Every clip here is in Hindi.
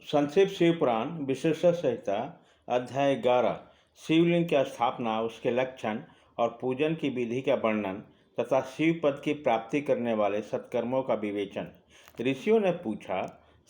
संक्षिप्त शिव पुराण विशेषण संहिता अध्याय 11 शिवलिंग की स्थापना, उसके लक्षण और पूजन की विधि का वर्णन तथा शिव पद की प्राप्ति करने वाले सत्कर्मों का विवेचन। ऋषियों ने पूछा,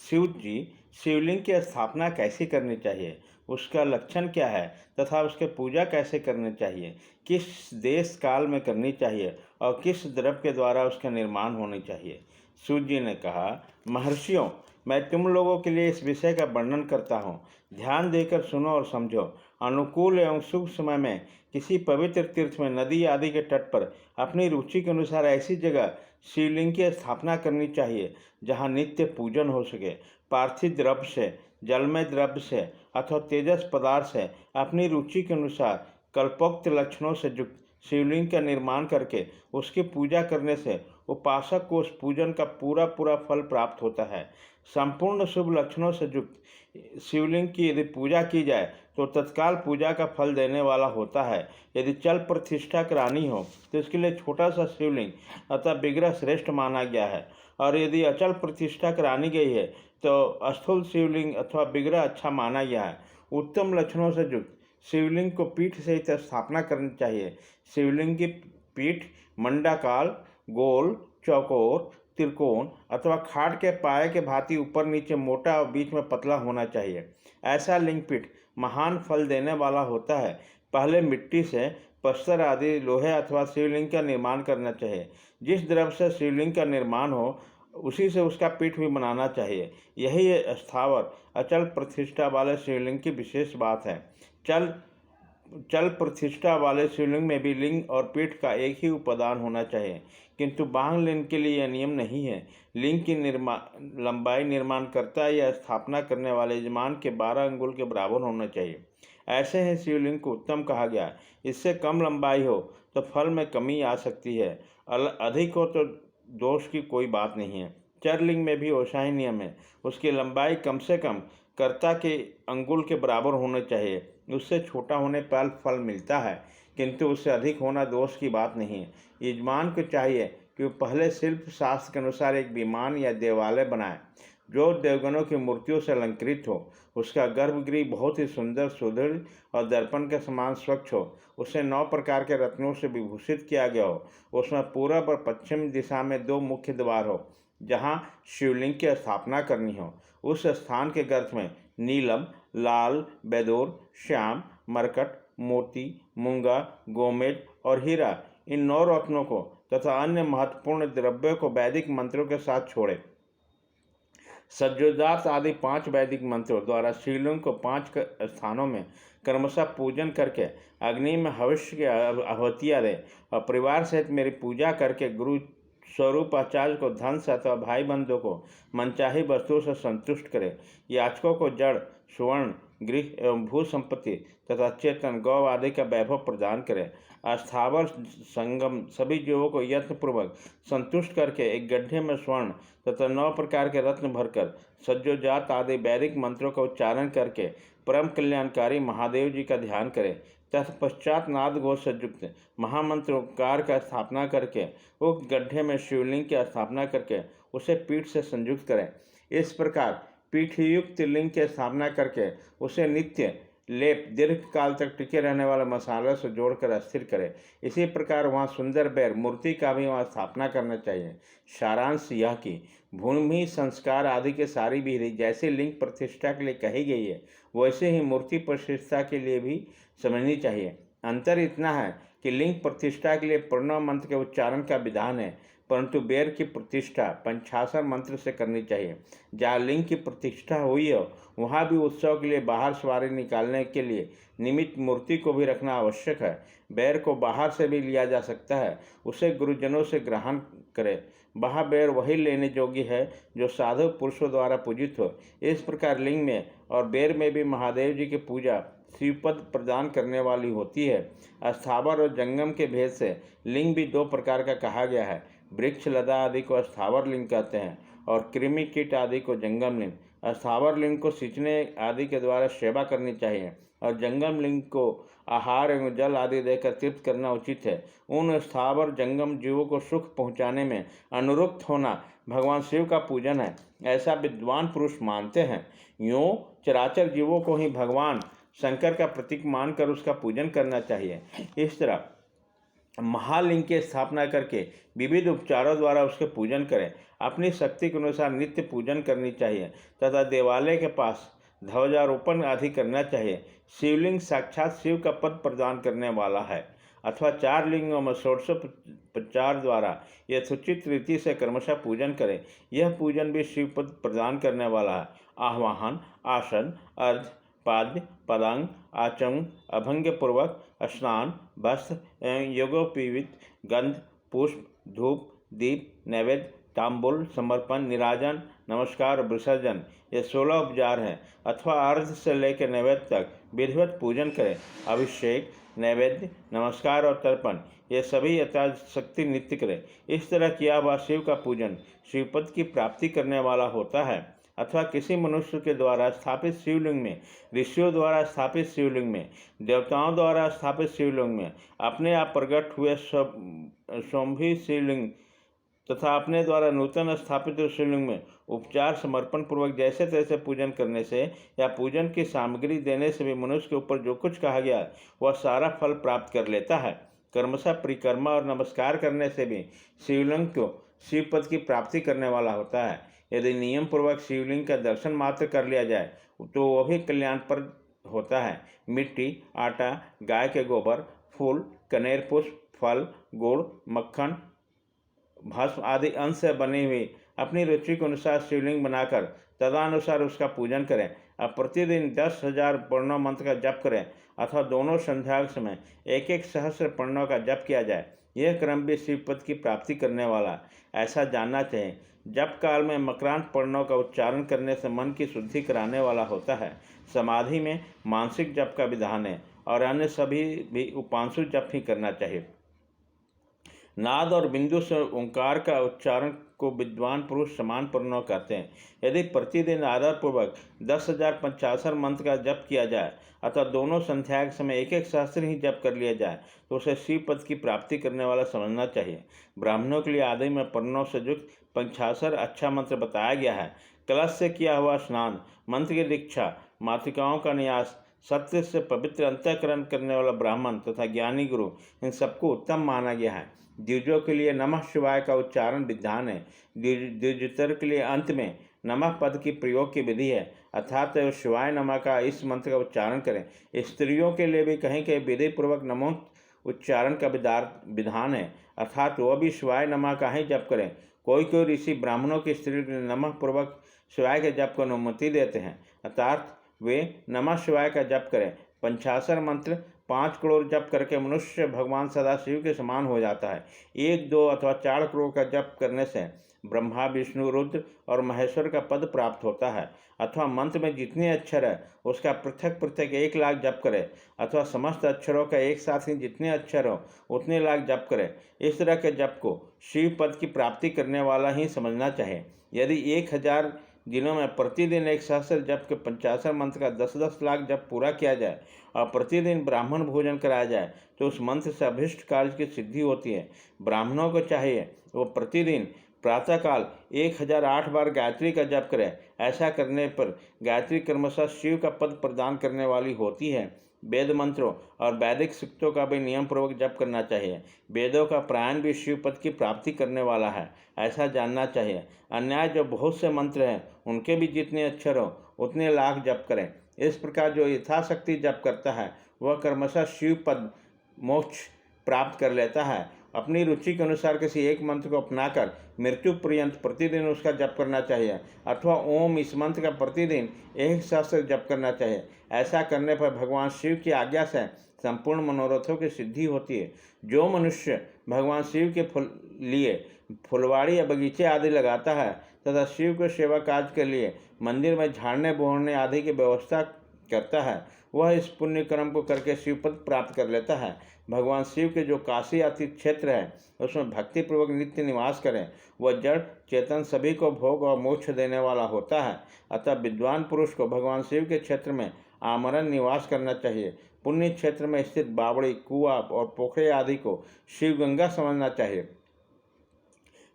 शिव जी, शिवलिंग की स्थापना कैसे करनी चाहिए, उसका लक्षण क्या है तथा उसके पूजा कैसे करनी चाहिए, किस देश काल में करनी चाहिए और किस द्रव्य के द्वारा उसका निर्माण होनी चाहिए। शिव जी ने कहा, महर्षियों, मैं तुम लोगों के लिए इस विषय का वर्णन करता हूँ। ध्यान देकर सुनो और समझो। अनुकूल एवं शुभ समय में किसी पवित्र तीर्थ में, नदी आदि के तट पर अपनी रुचि के अनुसार ऐसी जगह शिवलिंग की स्थापना करनी चाहिए जहाँ नित्य पूजन हो सके। पार्थिव द्रव्य से, जलमय द्रव्य से अथवा तेजस पदार्थ से अपनी रुचि के अनुसार कल्पोक्त लक्षणों से युक्त शिवलिंग का निर्माण करके उसकी पूजा करने से उपासक को उस पूजन का पूरा पूरा फल प्राप्त होता है। संपूर्ण शुभ लक्षणों से युक्त शिवलिंग की यदि पूजा की जाए तो तत्काल पूजा का फल देने वाला होता है। यदि चल प्रतिष्ठा करानी हो तो इसके लिए छोटा सा शिवलिंग अतः विग्रह श्रेष्ठ माना गया है, और यदि अचल प्रतिष्ठा करानी गई है तो स्थूल शिवलिंग अथवा विग्रह अच्छा माना गया है। उत्तम लक्षणों से युक्त शिवलिंग को पीठ सहित स्थापना करनी चाहिए। शिवलिंग की पीठ मंडाकार, गोल, चौकोर, त्रिकोण अथवा खाट के पाए के भांति ऊपर नीचे मोटा और बीच में पतला होना चाहिए। ऐसा लिंगपीठ महान फल देने वाला होता है। पहले मिट्टी से पत्थर आदि लोहे अथवा शिवलिंग का निर्माण करना चाहिए। जिस द्रव्य से शिवलिंग का निर्माण हो उसी से उसका पीठ भी बनाना चाहिए। यही स्थावर अचल प्रतिष्ठा वाले शिवलिंग की विशेष बात है। चल चल प्रतिष्ठा वाले शिवलिंग में भी लिंग और पीठ का एक ही उपादान होना चाहिए, किंतु बाह्य लिंग के लिए यह नियम नहीं है। लिंग की लंबाई निर्माणकर्ता या स्थापना करने वाले यजमान के 12 अंगुल के बराबर होना चाहिए। ऐसे ही शिवलिंग को उत्तम कहा गया। इससे कम लंबाई हो तो फल में कमी आ सकती है, अधिक हो तो दोष की कोई बात नहीं है। चरलिंग में भी वैसा ही नियम है। उसकी लंबाई कम से कम कर्ता के अंगुल के बराबर होने चाहिए। उससे छोटा होने पर फल मिलता है, किंतु उससे अधिक होना दोष की बात नहीं है। यजमान को चाहिए कि वो पहले शिल्प शास्त्र के अनुसार एक विमान या देवालय बनाए जो देवगणों की मूर्तियों से अलंकृत हो। उसका गर्भगृह बहुत ही सुंदर, सुदृढ़ और दर्पण के समान स्वच्छ हो। उसे 9 प्रकार के रत्नों से विभूषित किया गया हो। उसमें पूरब और पश्चिम दिशा में 2 मुख्य द्वार हो जहाँ शिवलिंग की स्थापना करनी हो। उस स्थान के गर्भ में नीलम, लाल, बेदूर, श्याम, मरकट, मोती, मूंगा, गोमेद और हीरा, इन 9 रत्नों को तथा अन्य महत्वपूर्ण द्रव्यों को वैदिक मंत्रों के साथ छोड़े। सज्जोजात आदि 5 वैदिक मंत्रों द्वारा शिवलिंग को 5 स्थानों में क्रमशः पूजन करके अग्नि में हविष्य की आहुतियाँ दें और परिवार सहित मेरी पूजा करके गुरु स्वरूप आचार्य को धन से अथवा भाई बंधुओं को मनचाही वस्तुओं से संतुष्ट करे। याचकों को जड़, स्वर्ण, गृह एवं भू संपत्ति तथा चेतन गौ आदि का वैभव प्रदान करे। अस्थावर संगम सभी जीवों को यत्नपूर्वक संतुष्ट करके एक गड्ढे में स्वर्ण तथा 9 प्रकार के रत्न भरकर सज्जोजात आदि वैदिक मंत्रों का उच्चारण करके परम कल्याणकारी महादेव जी का ध्यान करें। तत्पश्चात नाद घोष से युक्त महामंत्र ओंकार का स्थापना करके उक्त गड्ढे में शिवलिंग की स्थापना करके उसे पीठ से संयुक्त करें। इस प्रकार पीठयुक्त लिंग की स्थापना करके उसे नित्य लेप दीर्घ काल तक टिके रहने वाले मसालों से जोड़कर स्थिर करें। इसी प्रकार वहाँ सुंदर बैर मूर्ति का भी वहाँ स्थापना करना चाहिए। सारांश यह कि भूमि संस्कार आदि के सारी विधि जैसे लिंग प्रतिष्ठा के लिए कही गई है वैसे ही मूर्ति प्रतिष्ठा के लिए भी समझनी चाहिए। अंतर इतना है कि लिंग प्रतिष्ठा के लिए प्रणव मंत्र के उच्चारण का विधान है, परंतु बेर की प्रतिष्ठा पंचाक्षर मंत्र से करनी चाहिए। जहाँ लिंग की प्रतिष्ठा हुई हो वहाँ भी उत्सव के लिए बाहर सवारी निकालने के लिए निमित्त मूर्ति को भी रखना आवश्यक है। बैर को बाहर से भी लिया जा सकता है, उसे गुरुजनों से ग्रहण करें। वह बैर वही लेने योग्य है जो साधु पुरुषों द्वारा पूजित हो। इस प्रकार लिंग में और बैर में भी महादेव जी की पूजा शिवपद प्रदान करने वाली होती है। स्थावर और जंगम के भेद से लिंग भी 2 प्रकार का कहा गया है। वृक्ष, लता आदि को स्थावर लिंग कहते हैं और कृमि कीट आदि को जंगम लिंग, स्थावर लिंग को सिंचने आदि के द्वारा सेवा करनी चाहिए और जंगम लिंग को आहार एवं जल आदि देकर तृप्त करना उचित है। उन स्थावर जंगम जीवों को सुख पहुँचाने में अनुरुक्त होना भगवान शिव का पूजन है, ऐसा विद्वान पुरुष मानते हैं। यूँ चराचर जीवों को ही भगवान शंकर का प्रतीक मानकर उसका पूजन करना चाहिए। इस तरह महालिंग की स्थापना करके विविध उपचारों द्वारा उसके पूजन करें। अपनी शक्ति के अनुसार नित्य पूजन करनी चाहिए तथा देवालय के पास ध्वजारोपण आदि करना चाहिए। शिवलिंग साक्षात शिव का पद प्रदान करने वाला है अथवा 4 लिंगों में षोडशोपचार द्वारा यथोचित रीति से क्रमशः पूजन करें। यह पूजन भी शिव पद प्रदान करने वाला है। आह्वाहन, आसन, अर्घ, पाद्य, पदांग, आचमन, अभंग पूर्वक स्नान, वस्त्र एवं यज्ञोपवीत, गंध, पुष्प, धूप, दीप, नैवेद्य, तांबुल, समर्पण, निराजन, नमस्कार और विसर्जन, ये 16 उपचार हैं। अथवा अर्घ से लेकर नैवेद्य तक विधिवत पूजन करें। अभिषेक, नैवेद्य, नमस्कार और तर्पण, ये सभी यथाशक्ति नित्य करें। इस तरह किया हुआ शिव का पूजन शिवपद की प्राप्ति करने वाला होता है। अथवा किसी मनुष्य के द्वारा स्थापित शिवलिंग में, ऋषियों द्वारा स्थापित शिवलिंग में, देवताओं द्वारा स्थापित शिवलिंग में, अपने आप प्रकट हुए स्वयंभी शिवलिंग तथा अपने द्वारा नूतन स्थापित शिवलिंग में उपचार समर्पण पूर्वक जैसे तैसे पूजन करने से या पूजन की सामग्री देने से भी मनुष्य के ऊपर जो कुछ कहा गया वह सारा फल प्राप्त कर लेता है। कर्मशः परिक्रमा और नमस्कार करने से भी शिवलिंग को शिवपद की प्राप्ति करने वाला होता है। यदि नियम पूर्वक शिवलिंग का दर्शन मात्र कर लिया जाए तो वह भी कल्याणप्रद होता है। मिट्टी, आटा, गाय के गोबर, फूल, कनेर पुष्प, फल, गुड़, मक्खन, भस्म आदि अंश से बनी हुई अपनी रुचि के अनुसार शिवलिंग बनाकर तदनुसार उसका पूजन करें। अब प्रतिदिन 10,000 प्रणव मंत्र का जप करें अथवा दोनों संध्या के समय 1-1 सहस्र प्रणव का जप किया जाए। यह क्रम भी शिवपद की प्राप्ति करने वाला ऐसा जानना चाहिए। जप काल में मकरांत प्रणव का उच्चारण करने से मन की शुद्धि कराने वाला होता है। समाधि में मानसिक जप का विधान है और अन्य सभी भी उपांशु जप ही करना चाहिए। नाद और बिंदु से ओंकार का उच्चारण को विद्वान पुरुष समान प्रणव कहते हैं। यदि प्रतिदिन आदरपूर्वक 10,055 मंत्र का जप किया जाए अथवा दोनों संध्या के समय 1-1 सहस्र ही जप कर लिया जाए तो उसे शिव पद की प्राप्ति करने वाला समझना चाहिए। ब्राह्मणों के लिए आदि में प्रणव से युक्त 65 अच्छा मंत्र बताया गया है। कलश से किया हुआ स्नान, मंत्र की दीक्षा, मातृकाओं का न्यास, सत्य से पवित्र अंतःकरण करने वाला ब्राह्मण तथा ज्ञानी गुरु, इन सबको उत्तम माना गया है। द्विजों के लिए नमः शिवाय का उच्चारण विधान है। द्विजोत्तर के लिए अंत में नमः पद की प्रयोग की विधि है, अर्थात शिवाय नमः का इस मंत्र का उच्चारण करें। स्त्रियों के लिए भी कहीं कहीं विधि पूर्वक नमो उच्चारण का विधान है, अर्थात वह भी शिवाय नमः का ही जप करें। कोई कोई ऋषि ब्राह्मणों की स्त्री के लिए नमः पूर्वक शिवाय के जप को अनुमति देते हैं, अर्थात वे नमः शिवाय का जप करें। पंचाक्षर मंत्र 5 करोड़ जप करके मनुष्य भगवान सदाशिव के समान हो जाता है। 1, 2 अथवा 4 करोड़ का जप करने से ब्रह्मा, विष्णु, रुद्र और महेश्वर का पद प्राप्त होता है। अथवा मंत्र में जितने अक्षर है उसका पृथक पृथक 1 लाख जप करें अथवा समस्त अक्षरों का एक साथ ही जितने अक्षर हो उतने लाख जप करें। इस तरह के जप को शिव पद की प्राप्ति करने वाला ही समझना चाहिए। यदि 1000 दिनों में प्रतिदिन 1 सहस्र जप के 85 मंत्र का 10-10 लाख जप पूरा किया जाए और प्रतिदिन ब्राह्मण भोजन कराया जाए तो उस मंत्र से अभिष्ट कार्य की सिद्धि होती है। ब्राह्मणों को चाहिए वो प्रतिदिन प्रातःकाल 1008 बार गायत्री का जप करें। ऐसा करने पर गायत्री क्रमशः शिव का पद प्रदान करने वाली होती है। वेद मंत्रों और वैदिक सूक्तों का भी नियम पूर्वक जप करना चाहिए। वेदों का प्रायण भी शिव पद की प्राप्ति करने वाला है, ऐसा जानना चाहिए। अन्याय जो बहुत से मंत्र हैं उनके भी जितने अक्षर हो उतने लाख जप करें। इस प्रकार जो यथाशक्ति जप करता है वह क्रमशः शिव पद मोक्ष प्राप्त कर लेता है। अपनी रुचि के अनुसार किसी एक मंत्र को अपनाकर मृत्यु पर्यंत प्रतिदिन उसका जप करना चाहिए अथवा ओम इस मंत्र का प्रतिदिन 1 सहस्र जप करना चाहिए। ऐसा करने पर भगवान शिव की आज्ञा से संपूर्ण मनोरथों की सिद्धि होती है। जो मनुष्य भगवान शिव के लिए फुलवाड़ी या बगीचे आदि लगाता है तथा शिव के सेवा काज के लिए मंदिर में झाड़ने बोहड़ने आदि की व्यवस्था करता है वह इस पुण्य कर्म को करके शिवपद प्राप्त कर लेता है। भगवान शिव के जो काशी अतीत क्षेत्र है उसमें भक्तिपूर्वक नित्य निवास करें। वह जड़ चेतन सभी को भोग और मोक्ष देने वाला होता है। अतः विद्वान पुरुष को भगवान शिव के क्षेत्र में आमरण निवास करना चाहिए। पुण्य क्षेत्र में स्थित बावड़ी, कुआं और पोखरे आदि को शिव गंगा समझना चाहिए।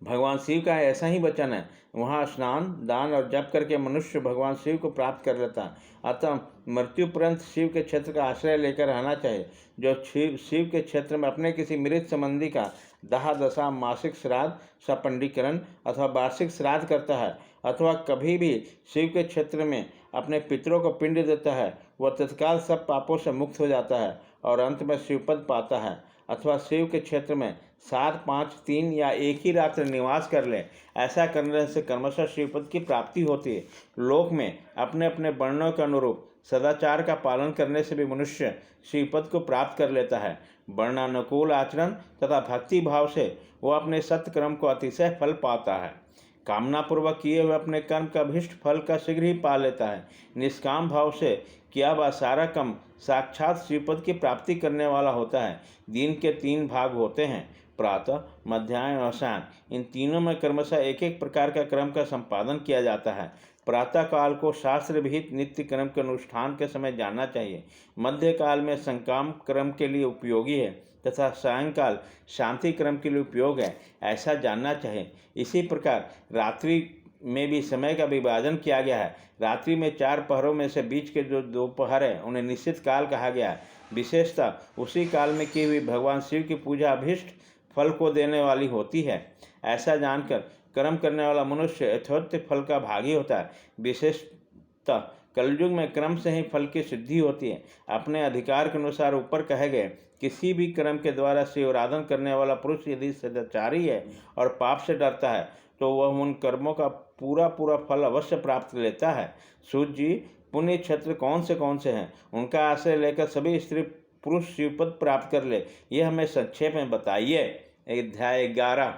भगवान शिव का ऐसा ही वचन है, वहाँ स्नान, दान और जप करके मनुष्य भगवान शिव को प्राप्त कर लेता है। अतः मृत्युपरंत शिव के क्षेत्र का आश्रय लेकर रहना चाहिए। जो शिव के क्षेत्र में अपने किसी मृत संबंधी का दाह दशा, मासिक श्राद्ध, सपंडीकरण अथवा वार्षिक श्राद्ध करता है अथवा कभी भी शिव के क्षेत्र में अपने पितरों को पिंड देता है, वह तत्काल सब पापों से मुक्त हो जाता है और अंत में शिवपद पाता है। अथवा शिव के क्षेत्र में 7, 5, 3 या एक ही रात्र निवास कर ले। ऐसा करने से क्रमशः शिवपद की प्राप्ति होती है। लोक में अपने अपने वर्णों के अनुरूप सदाचार का पालन करने से भी मनुष्य शिवपद को प्राप्त कर लेता है। वर्णानुकूल आचरण तथा भक्ति भाव से वह अपने सत्कर्म को अतिशय फल पाता है। कामनापूर्वक किए हुए अपने कर्म का अभीष्ट फल का शीघ्र ही पा लेता है। निष्काम भाव से किया हुआ सारा कर्म साक्षात शिवपद की प्राप्ति करने वाला होता है। दिन के 3 भाग होते हैं, प्रातः, मध्याह्न और सायं। इन तीनों में क्रमशः एक एक प्रकार का क्रम का संपादन किया जाता है। प्रातः काल को शास्त्र विहित नित्य क्रम के अनुष्ठान के समय जानना चाहिए। मध्य काल में संकाम क्रम के लिए उपयोगी है तथा सायंकाल शांति क्रम के लिए उपयोग है, ऐसा जानना चाहिए। इसी प्रकार रात्रि में भी समय का विभाजन किया गया है। रात्रि में 4 पहरों में से बीच के जो 2 पहर है उन्हें निश्चित काल कहा गया है। विशेषतः उसी काल में की हुई भगवान शिव की पूजा अभीष्ट फल को देने वाली होती है। ऐसा जानकर कर्म करने वाला मनुष्य यथोक्त फल का भागी होता है। विशेषतः कलयुग में क्रम से ही फल की सिद्धि होती है। अपने अधिकार के अनुसार ऊपर कहे गए किसी भी कर्म के द्वारा शिवराधन करने वाला पुरुष यदि सदाचारी है और पाप से डरता है तो वह उन कर्मों का पूरा फल अवश्य प्राप्त लेता है। सूत जी, पुण्य क्षेत्र कौन से हैं, उनका आश्रय लेकर सभी स्त्री पुरुष शिवपद प्राप्त कर ले, यह हमें संक्षेप में बताइए। अध्याय 11।